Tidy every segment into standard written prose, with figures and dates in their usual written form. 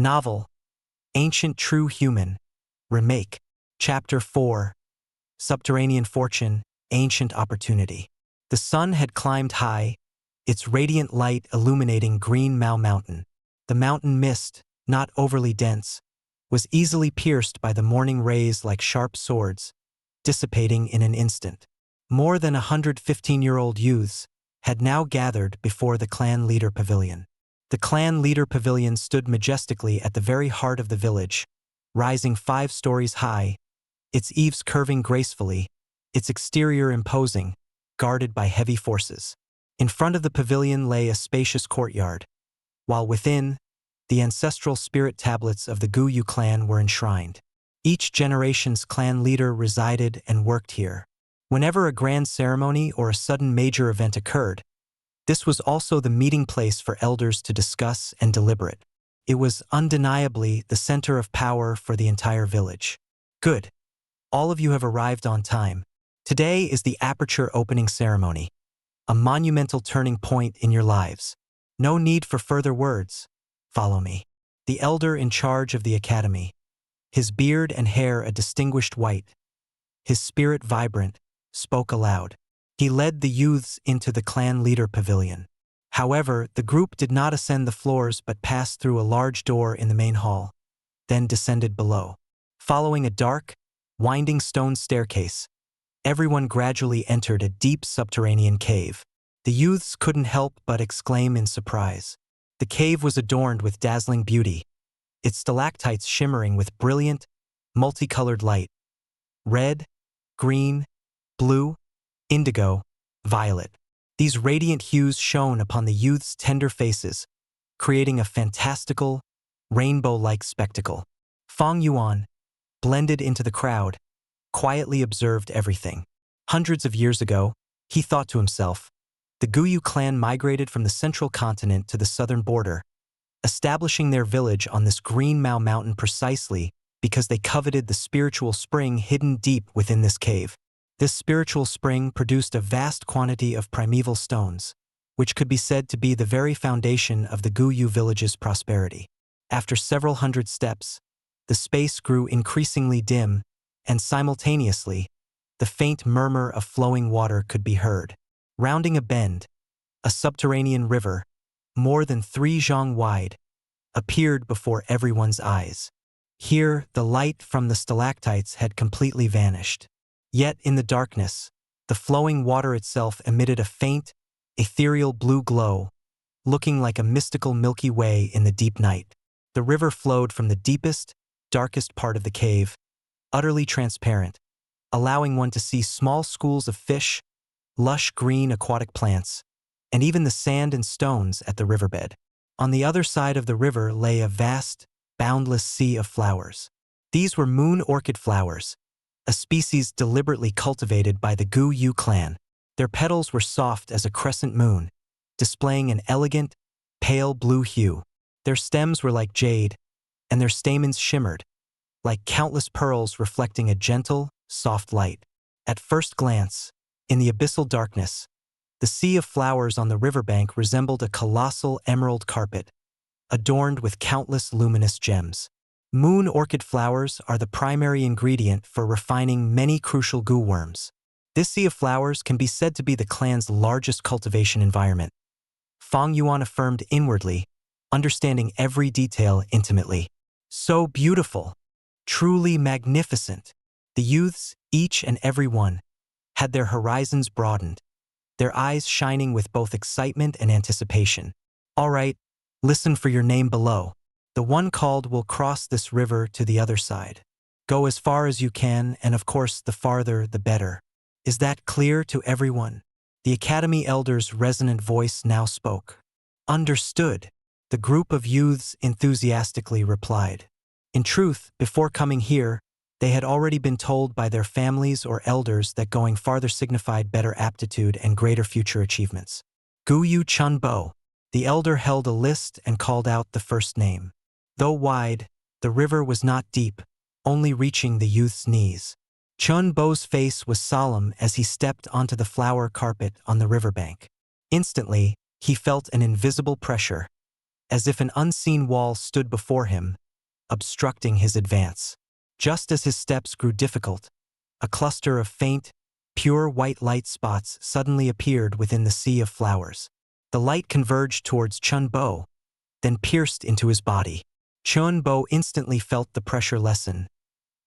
Novel, Ancient True Human, Remake, Chapter 4, Subterranean Fortune, Ancient Opportunity. The sun had climbed high, its radiant light illuminating Green Mao Mountain. The mountain mist, not overly dense, was easily pierced by the morning rays like sharp swords, dissipating in an instant. More than 115-year-old youths had now gathered before the clan leader pavilion. The clan leader pavilion stood majestically at the very heart of the village, rising 5 stories high, its eaves curving gracefully, its exterior imposing, guarded by heavy forces. In front of the pavilion lay a spacious courtyard, while within, the ancestral spirit tablets of the Gu Yue Clan were enshrined. Each generation's clan leader resided and worked here. Whenever a grand ceremony or a sudden major event occurred, this was also the meeting place for elders to discuss and deliberate. It was undeniably the center of power for the entire village. Good. All of you have arrived on time. Today is the Aperture Opening Ceremony, a monumental turning point in your lives. No need for further words. Follow me. The elder in charge of the academy, his beard and hair a distinguished white, his spirit vibrant, spoke aloud. He led the youths into the clan leader pavilion. However, the group did not ascend the floors but passed through a large door in the main hall, then descended below. Following a dark, winding stone staircase, everyone gradually entered a deep subterranean cave. The youths couldn't help but exclaim in surprise. The cave was adorned with dazzling beauty, its stalactites shimmering with brilliant, multicolored light. Red, green, blue, indigo, violet. These radiant hues shone upon the youth's tender faces, creating a fantastical, rainbow-like spectacle. Fang Yuan, blended into the crowd, quietly observed everything. Hundreds of years ago, he thought to himself, the Gu Yue clan migrated from the central continent to the southern border, establishing their village on this Green Mao Mountain precisely because they coveted the spiritual spring hidden deep within this cave. This spiritual spring produced a vast quantity of primeval stones, which could be said to be the very foundation of the Gu Yue village's prosperity. After several hundred steps, the space grew increasingly dim, and simultaneously, the faint murmur of flowing water could be heard. Rounding a bend, a subterranean river, more than 3 zhang wide, appeared before everyone's eyes. Here, the light from the stalactites had completely vanished. Yet in the darkness, the flowing water itself emitted a faint, ethereal blue glow, looking like a mystical Milky Way in the deep night. The river flowed from the deepest, darkest part of the cave, utterly transparent, allowing one to see small schools of fish, lush green aquatic plants, and even the sand and stones at the riverbed. On the other side of the river lay a vast, boundless sea of flowers. These were moon orchid flowers, a species deliberately cultivated by the Gu Yue clan. Their petals were soft as a crescent moon, displaying an elegant, pale blue hue. Their stems were like jade, and their stamens shimmered, like countless pearls reflecting a gentle, soft light. At first glance, in the abyssal darkness, the sea of flowers on the riverbank resembled a colossal emerald carpet, adorned with countless luminous gems. Moon orchid flowers are the primary ingredient for refining many crucial gu worms. This sea of flowers can be said to be the clan's largest cultivation environment. Fang Yuan affirmed inwardly, understanding every detail intimately. So beautiful, truly magnificent. The youths, each and every one, had their horizons broadened, their eyes shining with both excitement and anticipation. All right, listen for your name below. The one called will cross this river to the other side. Go as far as you can, and of course, the farther, the better. Is that clear to everyone? The Academy Elder's resonant voice now spoke. Understood, the group of youths enthusiastically replied. In truth, before coming here, they had already been told by their families or elders that going farther signified better aptitude and greater future achievements. Gu Yue Chunbo, the elder held a list and called out the first name. Though wide, the river was not deep, only reaching the youth's knees. Chun Bo's face was solemn as he stepped onto the flower carpet on the riverbank. Instantly, he felt an invisible pressure, as if an unseen wall stood before him, obstructing his advance. Just as his steps grew difficult, a cluster of faint, pure white light spots suddenly appeared within the sea of flowers. The light converged towards Chun Bo, then pierced into his body. Chun Bo instantly felt the pressure lessen,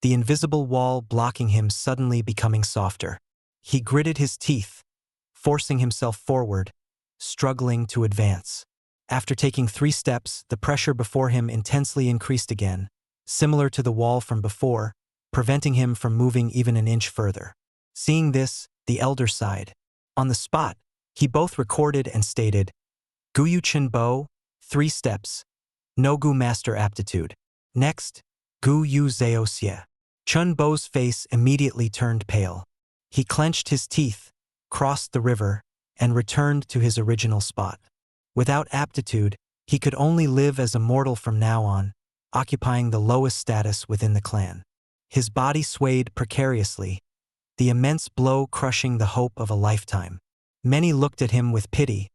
the invisible wall blocking him suddenly becoming softer. He gritted his teeth, forcing himself forward, struggling to advance. After taking 3 steps, the pressure before him intensely increased again, similar to the wall from before, preventing him from moving even an inch further. Seeing this, the elder sighed. On the spot, he both recorded and stated, Gu Yue Clan Bo, 3 steps. No Gu Master aptitude. Next, Gu Yue Zao Xie. Chun Bo's face immediately turned pale. He clenched his teeth, crossed the river, and returned to his original spot. Without aptitude, he could only live as a mortal from now on, occupying the lowest status within the clan. His body swayed precariously, the immense blow crushing the hope of a lifetime. Many looked at him with pity,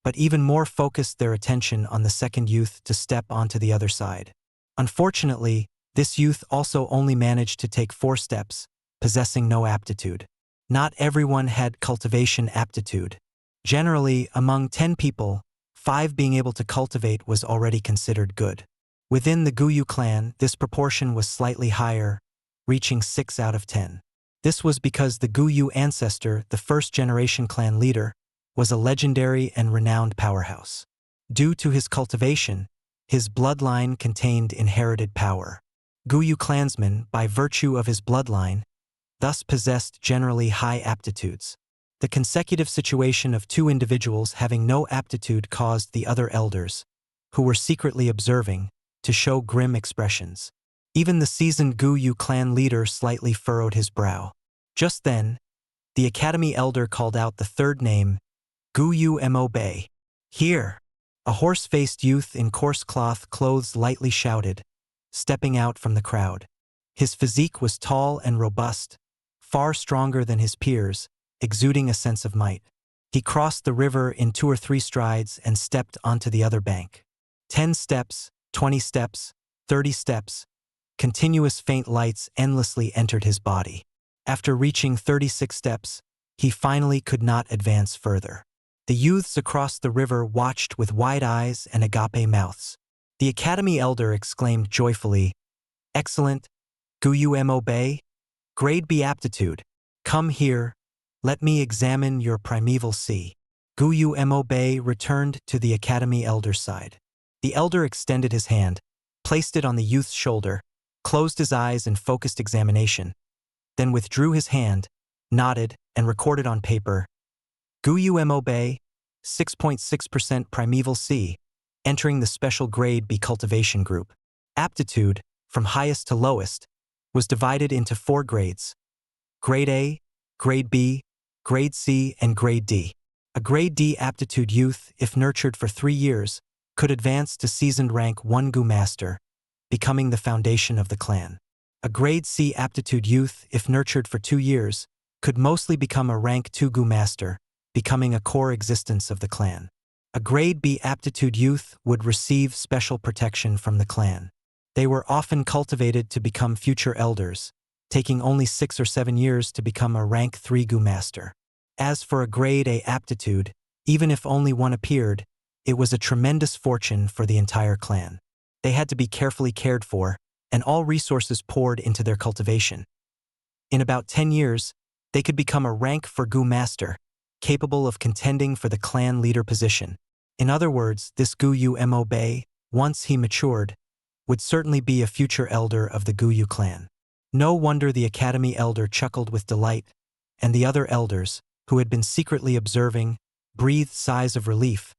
but even more focused their attention on the second youth to step onto the other side. Unfortunately, this youth also only managed to take 4 steps, possessing no aptitude. Not everyone had cultivation aptitude. Generally, among 10 people, 5 being able to cultivate was already considered good. Within the Gu Yue clan, this proportion was slightly higher, reaching 6 out of 10. This was because the Gu Yue ancestor, the first-generation clan leader, was a legendary and renowned powerhouse. Due to his cultivation, his bloodline contained inherited power. Gu Yue clansmen, by virtue of his bloodline, thus possessed generally high aptitudes. The consecutive situation of 2 individuals having no aptitude caused the other elders, who were secretly observing, to show grim expressions. Even the seasoned Gu Yue clan leader slightly furrowed his brow. Just then, the academy elder called out the 3rd name, Gu Yue Mo Bei. Here! A horse-faced youth in coarse cloth clothes lightly shouted, stepping out from the crowd. His physique was tall and robust, far stronger than his peers, exuding a sense of might. He crossed the river in 2 or 3 strides and stepped onto the other bank. 10 steps, 20 steps, 30 steps, continuous faint lights endlessly entered his body. After reaching 36 steps, he finally could not advance further. The youths across the river watched with wide eyes and agape mouths. The academy elder exclaimed joyfully, Excellent, Gu Yue Mo Bei, grade B aptitude. Come here, let me examine your primeval sea. Gu Yue Mo Bei returned to the academy elder's side. The elder extended his hand, placed it on the youth's shoulder, closed his eyes in focused examination, then withdrew his hand, nodded, and recorded on paper, Gu Yue Mo Bei, 6.6% primeval C, entering the special grade B cultivation group. Aptitude, from highest to lowest, was divided into 4 grades: Grade A, Grade B, Grade C, and Grade D. A Grade D aptitude youth, if nurtured for 3 years, could advance to seasoned rank 1 Gu Master, becoming the foundation of the clan. A Grade C aptitude youth, if nurtured for 2 years, could mostly become a rank 2 Gu Master, becoming a core existence of the clan. A Grade B aptitude youth would receive special protection from the clan. They were often cultivated to become future elders, taking only 6 or 7 years to become a rank 3 Gu Master. As for a Grade A aptitude, even if only one appeared, it was a tremendous fortune for the entire clan. They had to be carefully cared for, and all resources poured into their cultivation. In about 10 years, they could become a rank 4 Gu Master, capable of contending for the clan leader position. In other words, this Gu Yue Mo Bei, once he matured, would certainly be a future elder of the Gu Yue clan. No wonder the academy elder chuckled with delight, and the other elders, who had been secretly observing, breathed sighs of relief,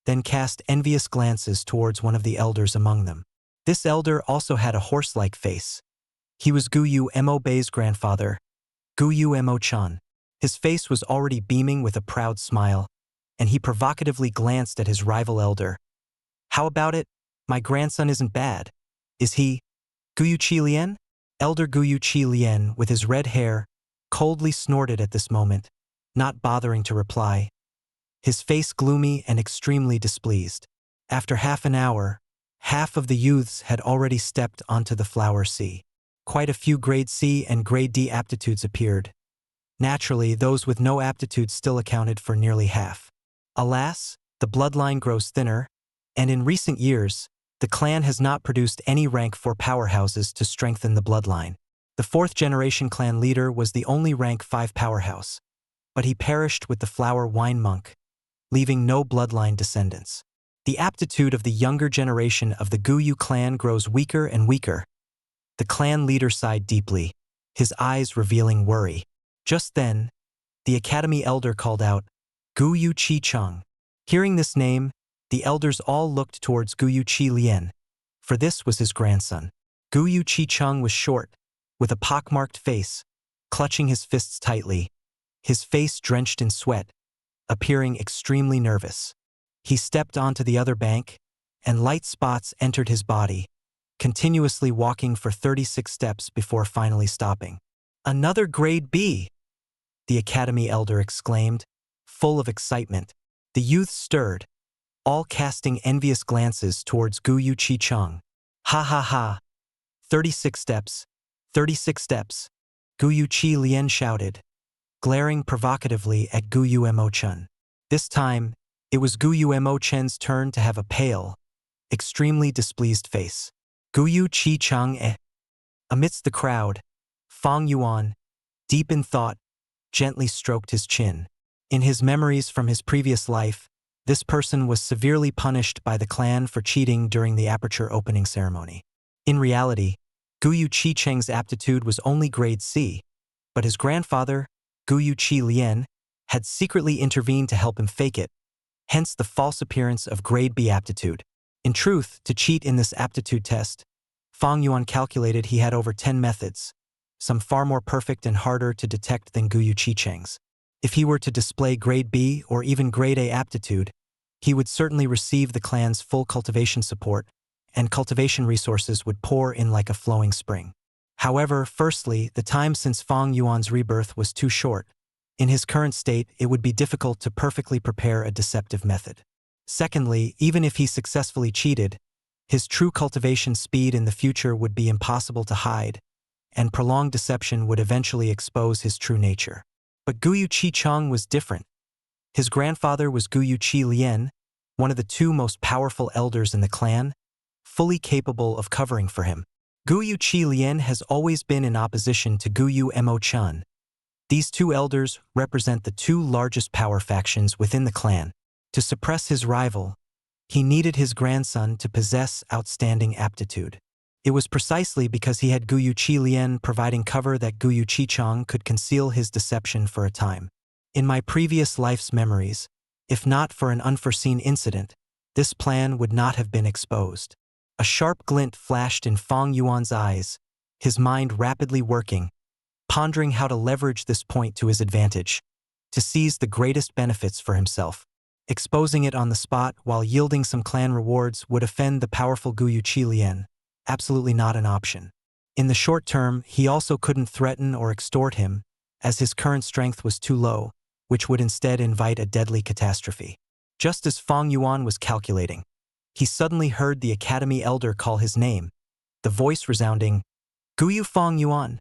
then cast envious glances towards one of the elders among them. This elder also had a horse-like face. He was Gu Yue Mo Bei's grandfather, Gu Yue Mo Chan. His face was already beaming with a proud smile, and he provocatively glanced at his rival elder. How about it? My grandson isn't bad. Is he? Gu Yue Qilian? Elder Gu Yue Qilian, with his red hair, coldly snorted at this moment, not bothering to reply, his face gloomy and extremely displeased. After half an hour, half of the youths had already stepped onto the flower C. Quite a few grade C and grade D aptitudes appeared. Naturally, those with no aptitude still accounted for nearly half. Alas, the bloodline grows thinner, and in recent years, the clan has not produced any rank 4 powerhouses to strengthen the bloodline. The 4th generation clan leader was the only rank 5 powerhouse, but he perished with the flower wine monk, leaving no bloodline descendants. The aptitude of the younger generation of the Gu Yue clan grows weaker and weaker. The clan leader sighed deeply, his eyes revealing worry. Just then, the academy elder called out, "Gu Yue Chi-chung." Hearing this name, the elders all looked towards Gu Yue Chi-lien, for this was his grandson. Gu Yue Chi-chung was short, with a pockmarked face, clutching his fists tightly, his face drenched in sweat, appearing extremely nervous. He stepped onto the other bank, and light spots entered his body, continuously walking for 36 steps before finally stopping. "Another grade B!" the academy elder exclaimed, full of excitement. The youth stirred, all casting envious glances towards Gu Yue Chi-chung. "Ha ha ha! 36 steps, 36 steps!" Gu Yue Chi-lien shouted, glaring provocatively at Gu Yue Mo-chun. This time, it was Gu Yue Mo-chun's turn to have a pale, extremely displeased face. "Gu Yue Chi-chung eh?" Amidst the crowd, Fang Yuan, deep in thought, gently stroked his chin. In his memories from his previous life, this person was severely punished by the clan for cheating during the Aperture Opening Ceremony. In reality, Gu Yue Chi-cheng's aptitude was only grade C, but his grandfather, Gu Yue Chi-lien, had secretly intervened to help him fake it, hence the false appearance of grade B aptitude. In truth, to cheat in this aptitude test, Fang Yuan calculated he had over 10 methods, some far more perfect and harder to detect than Gu Yue Chi-cheng's. If he were to display grade B or even grade A aptitude, he would certainly receive the clan's full cultivation support, and cultivation resources would pour in like a flowing spring. However, firstly, the time since Fang Yuan's rebirth was too short. In his current state, it would be difficult to perfectly prepare a deceptive method. Secondly, even if he successfully cheated, his true cultivation speed in the future would be impossible to hide, and prolonged deception would eventually expose his true nature. But Gu Yue Chi-chung was different. His grandfather was Gu Yue Chi-lien, one of the 2 most powerful elders in the clan, fully capable of covering for him. Gu Yue Chi-lien has always been in opposition to Gu Yue Mo-chun. These 2 elders represent the 2 largest power factions within the clan. To suppress his rival, he needed his grandson to possess outstanding aptitude. It was precisely because he had Gu Yue Chi-lien providing cover that Gu Yue Chi-chung could conceal his deception for a time. In my previous life's memories, if not for an unforeseen incident, this plan would not have been exposed. A sharp glint flashed in Fang Yuan's eyes, his mind rapidly working, pondering how to leverage this point to his advantage, to seize the greatest benefits for himself. Exposing it on the spot while yielding some clan rewards would offend the powerful Gu Yue Chi-lien. Absolutely not an option. In the short term, he also couldn't threaten or extort him, as his current strength was too low, which would instead invite a deadly catastrophe. Just as Fang Yuan was calculating, he suddenly heard the academy elder call his name, the voice resounding, "Gu Yue Fang Yuan."